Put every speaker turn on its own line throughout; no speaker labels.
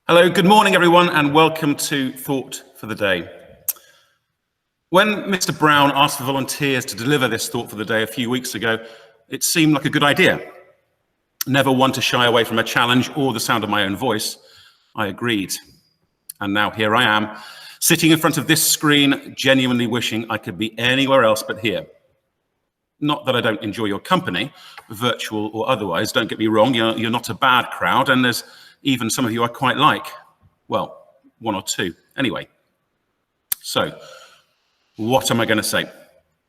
Hello, good morning everyone, and welcome to Thought for the Day. When Mr. Brown asked for volunteers to deliver this Thought for the Day a few weeks ago, it seemed like a good idea. Never one to shy away from a challenge or the sound of my own voice, I agreed. And now here I am, sitting in front of this screen, genuinely wishing I could be anywhere else but here. Not that I don't enjoy your company, virtual or otherwise, don't get me wrong, you're not a bad crowd, and there's even some of you I quite like. Well, one or two, anyway. So, what am I going to say?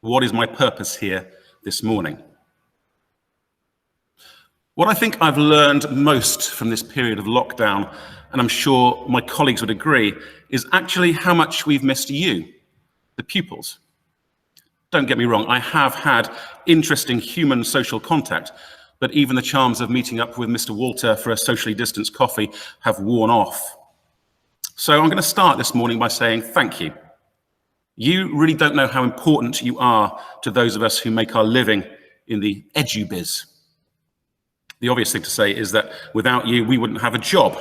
What is my purpose here this morning? What I think I've learned most from this period of lockdown, and I'm sure my colleagues would agree, is actually how much we've missed you, the pupils. Don't get me wrong, I have had interesting human social contact, but even the charms of meeting up with Mr. Walter for a socially distanced coffee have worn off. So I'm going to start this morning by saying thank you. You really don't know how important you are to those of us who make our living in the edu-biz. The obvious thing to say is that without you, we wouldn't have a job.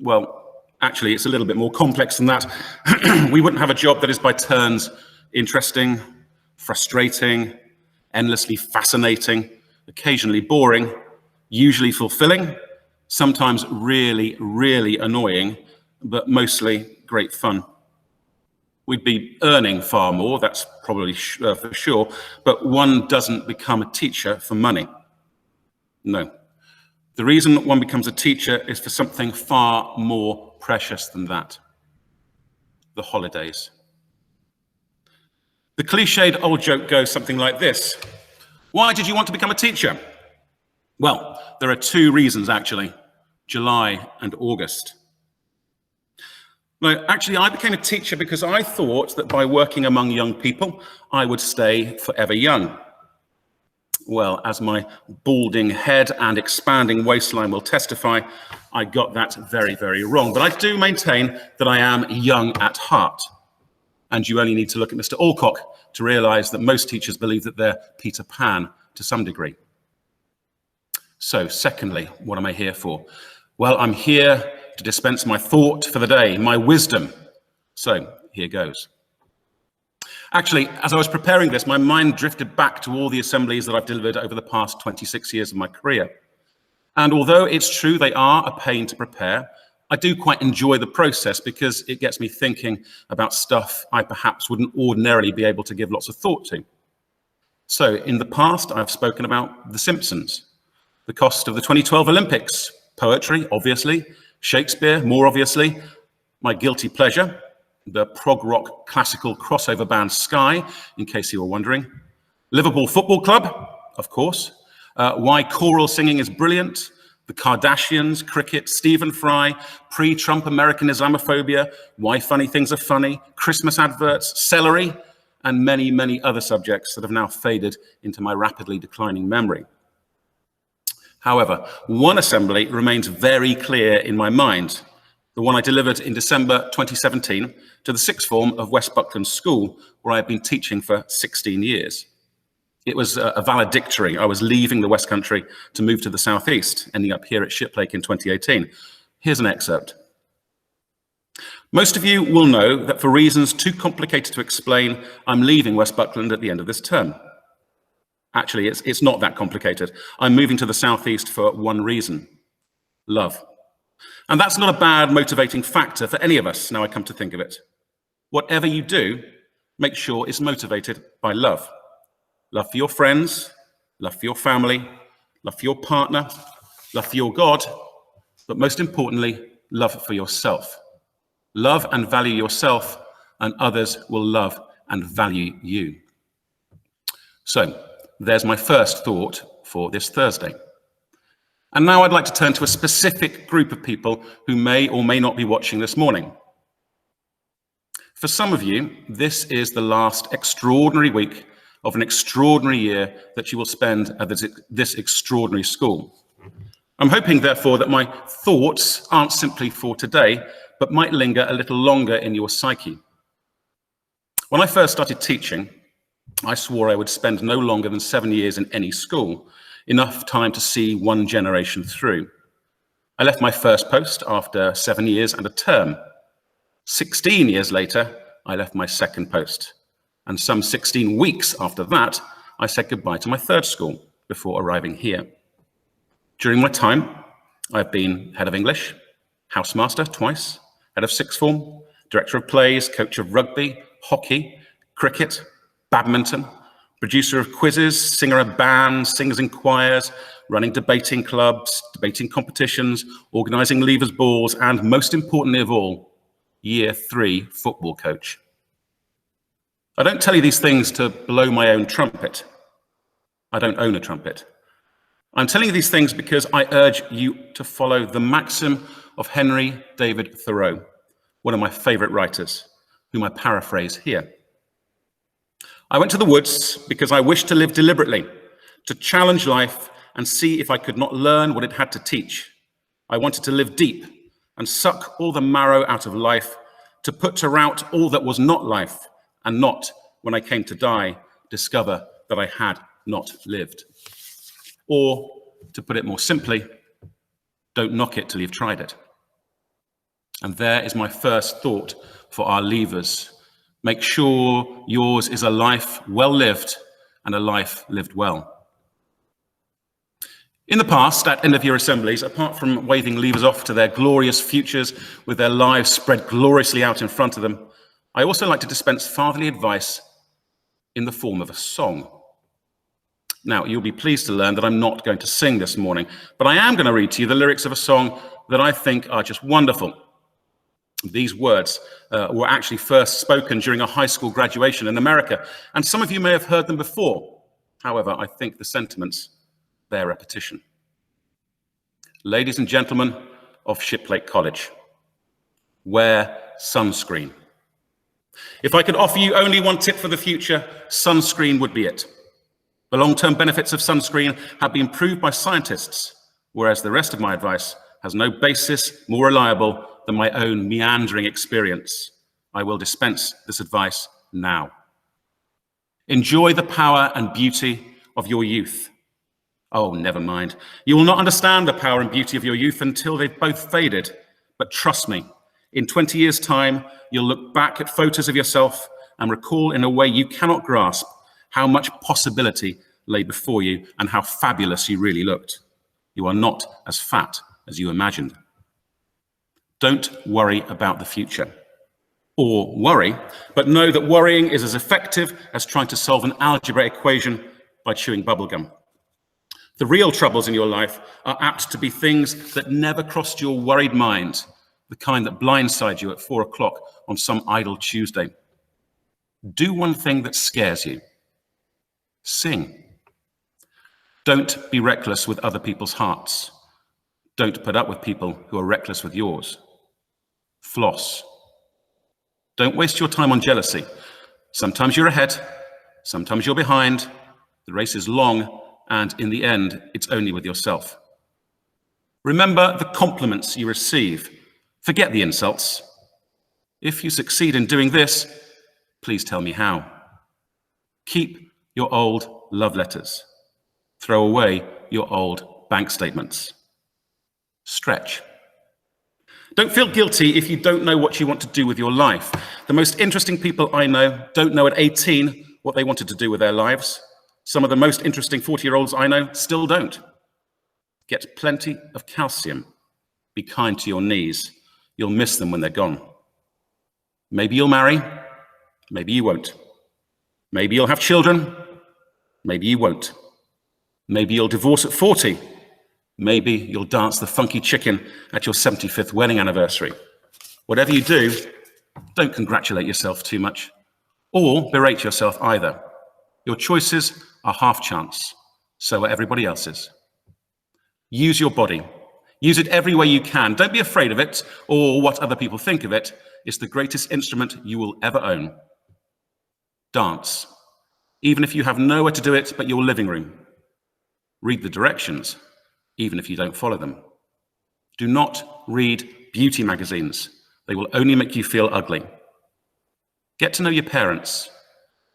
Well, actually, it's a little bit more complex than that. We wouldn't have a job that is by turns interesting, frustrating, endlessly fascinating, occasionally boring, usually fulfilling, sometimes really, really annoying, but mostly great fun. We'd be earning far more, that's probably for sure, but one doesn't become a teacher for money. No. The reason one becomes a teacher is for something far more precious than that. The holidays. The cliched old joke goes something like this. Why did you want to become a teacher? Well, there are two reasons actually, July and August. No, actually I became a teacher because I thought that by working among young people, I would stay forever young. Well, as my balding head and expanding waistline will testify, I got that very, very wrong. But I do maintain that I am young at heart. And you only need to look at Mr. Alcock to realize that most teachers believe that they're Peter Pan to some degree. So, secondly, what am I here for? Well, I'm here to dispense my thought for the day, my wisdom. So, here goes. Actually, as I was preparing this, my mind drifted back to all the assemblies that I've delivered over the past 26 years of my career. And although it's true they are a pain to prepare, I do quite enjoy the process because it gets me thinking about stuff I perhaps wouldn't ordinarily be able to give lots of thought to. So in the past, I've spoken about The Simpsons, the cost of the 2012 Olympics, poetry, obviously, Shakespeare, more obviously, my guilty pleasure, the prog rock classical crossover band Sky, in case you were wondering, Liverpool Football Club, of course, why choral singing is brilliant, the Kardashians, cricket, Stephen Fry, pre-Trump American Islamophobia, why funny things are funny, Christmas adverts, celery, and many, many other subjects that have now faded into my rapidly declining memory. However, one assembly remains very clear in my mind, the one I delivered in December 2017 to the sixth form of West Buckland School, where I had been teaching for 16 years. It was a valedictory. I was leaving the West Country to move to the Southeast, ending up here at Shiplake in 2018. Here's an excerpt. Most of you will know that for reasons too complicated to explain, I'm leaving West Buckland at the end of this term. Actually, it's not that complicated. I'm moving to the Southeast for one reason, love. And that's not a bad motivating factor for any of us, now I come to think of it. Whatever you do, make sure it's motivated by love. Love for your friends, love for your family, love for your partner, love for your God, but most importantly, love for yourself. Love and value yourself, and others will love and value you. So, there's my first thought for this Thursday. And now I'd like to turn to a specific group of people who may or may not be watching this morning. For some of you, this is the last extraordinary week of an extraordinary year that you will spend at this extraordinary school. I'm hoping, therefore, that my thoughts aren't simply for today, but might linger a little longer in your psyche. When I first started teaching, I swore I would spend no longer than 7 years in any school, enough time to see one generation through. I left my first post after 7 years and a term. 16 years later, I left my second post. And some 16 weeks after that, I said goodbye to my third school before arriving here. During my time, I've been head of English, housemaster twice, head of sixth form, director of plays, coach of rugby, hockey, cricket, badminton, producer of quizzes, singer of bands, singers in choirs, running debating clubs, debating competitions, organising leavers balls, and most importantly of all, Year 3 football coach. I don't tell you these things to blow my own trumpet. I don't own a trumpet. I'm telling you these things because I urge you to follow the maxim of Henry David Thoreau, one of my favourite writers, whom I paraphrase here. I went to the woods because I wished to live deliberately, to challenge life and see if I could not learn what it had to teach. I wanted to live deep and suck all the marrow out of life, to put to rout all that was not life, and not, when I came to die, discover that I had not lived. Or, to put it more simply, don't knock it till you've tried it. And there is my first thought for our leavers. Make sure yours is a life well lived and a life lived well. In the past, at end-of-year assemblies, apart from waving leavers off to their glorious futures with their lives spread gloriously out in front of them, I also like to dispense fatherly advice in the form of a song. Now, you'll be pleased to learn that I'm not going to sing this morning, but I am going to read to you the lyrics of a song that I think are just wonderful. These words were actually first spoken during a high school graduation in America, and some of you may have heard them before. However, I think the sentiments bear repetition. Ladies and gentlemen of Shiplake College, wear sunscreen. If I could offer you only one tip for the future, sunscreen would be it. The long-term benefits of sunscreen have been proved by scientists, whereas the rest of my advice has no basis more reliable than my own meandering experience. I will dispense this advice now. Enjoy the power and beauty of your youth. Oh, never mind. You will not understand the power and beauty of your youth until they've both faded. But trust me, in 20 years' time, you'll look back at photos of yourself and recall in a way you cannot grasp how much possibility lay before you and how fabulous you really looked. You are not as fat as you imagined. Don't worry about the future. Or worry, but know that worrying is as effective as trying to solve an algebra equation by chewing bubblegum. The real troubles in your life are apt to be things that never crossed your worried mind, the kind that blindside you at 4 o'clock on some idle Tuesday. Do one thing that scares you. Sing. Don't be reckless with other people's hearts. Don't put up with people who are reckless with yours. Floss. Don't waste your time on jealousy. Sometimes you're ahead, sometimes you're behind. The race is long, and in the end, it's only with yourself. Remember the compliments you receive. Forget the insults. If you succeed in doing this, please tell me how. Keep your old love letters. Throw away your old bank statements. Stretch. Don't feel guilty if you don't know what you want to do with your life. The most interesting people I know don't know at 18 what they wanted to do with their lives. Some of the most interesting 40-year-olds I know still don't. Get plenty of calcium. Be kind to your knees. You'll miss them when they're gone. Maybe you'll marry. Maybe you won't. Maybe you'll have children. Maybe you won't. Maybe you'll divorce at 40. Maybe you'll dance the funky chicken at your 75th wedding anniversary. Whatever you do, don't congratulate yourself too much, or berate yourself either. Your choices are half chance, so are everybody else's. Use your body. Use it every way you can. Don't be afraid of it or what other people think of it. It's the greatest instrument you will ever own. Dance, even if you have nowhere to do it but your living room. Read the directions, even if you don't follow them. Do not read beauty magazines. They will only make you feel ugly. Get to know your parents.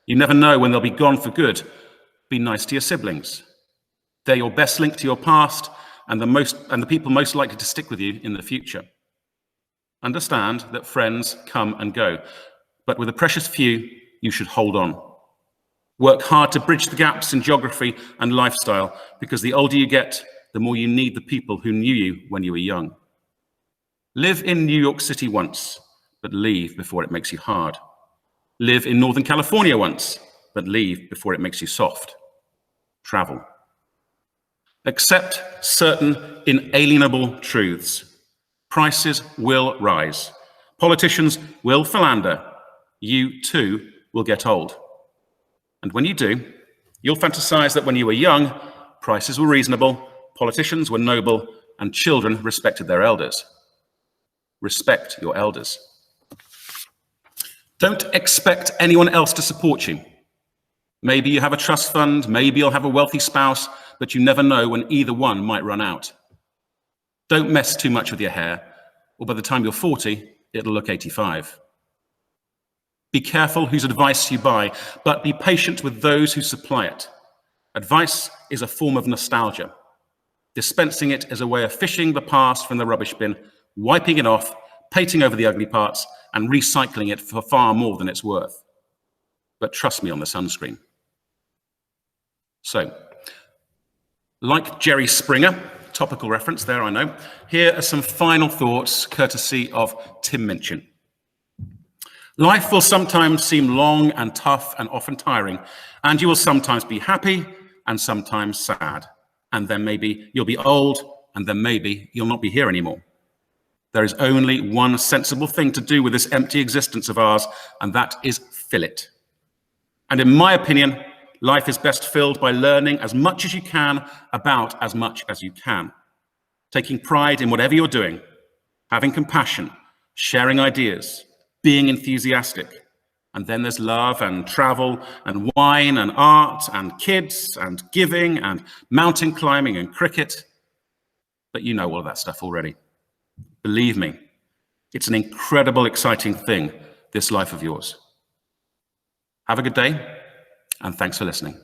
You never know when they'll be gone for good. Be nice to your siblings. They're your best link to your past, and the people most likely to stick with you in the future. Understand that friends come and go, but with the precious few, you should hold on. Work hard to bridge the gaps in geography and lifestyle, because the older you get, the more you need the people who knew you when you were young. Live in New York City once, but leave before it makes you hard. Live in Northern California once, but leave before it makes you soft. Travel. Accept certain inalienable truths. Prices will rise. Politicians will philander. You too will get old. And when you do, you'll fantasize that when you were young, prices were reasonable, politicians were noble, and children respected their elders. Respect your elders. Don't expect anyone else to support you. Maybe you have a trust fund, maybe you'll have a wealthy spouse, but you never know when either one might run out. Don't mess too much with your hair, or by the time you're 40, it'll look 85. Be careful whose advice you buy, but be patient with those who supply it. Advice is a form of nostalgia. Dispensing it is a way of fishing the past from the rubbish bin, wiping it off, painting over the ugly parts, and recycling it for far more than it's worth. But trust me on the sunscreen. So, like Jerry Springer, topical reference there, I know, here are some final thoughts courtesy of Tim Minchin. Life will sometimes seem long and tough and often tiring, and you will sometimes be happy and sometimes sad. And then maybe you'll be old, and then maybe you'll not be here anymore. There is only one sensible thing to do with this empty existence of ours, and that is fill it. And in my opinion, life is best filled by learning as much as you can about as much as you can. Taking pride in whatever you're doing, having compassion, sharing ideas, being enthusiastic. And then there's love and travel and wine and art and kids and giving and mountain climbing and cricket. But you know all of that stuff already. Believe me, it's an incredible, exciting thing, this life of yours. Have a good day, and thanks for listening.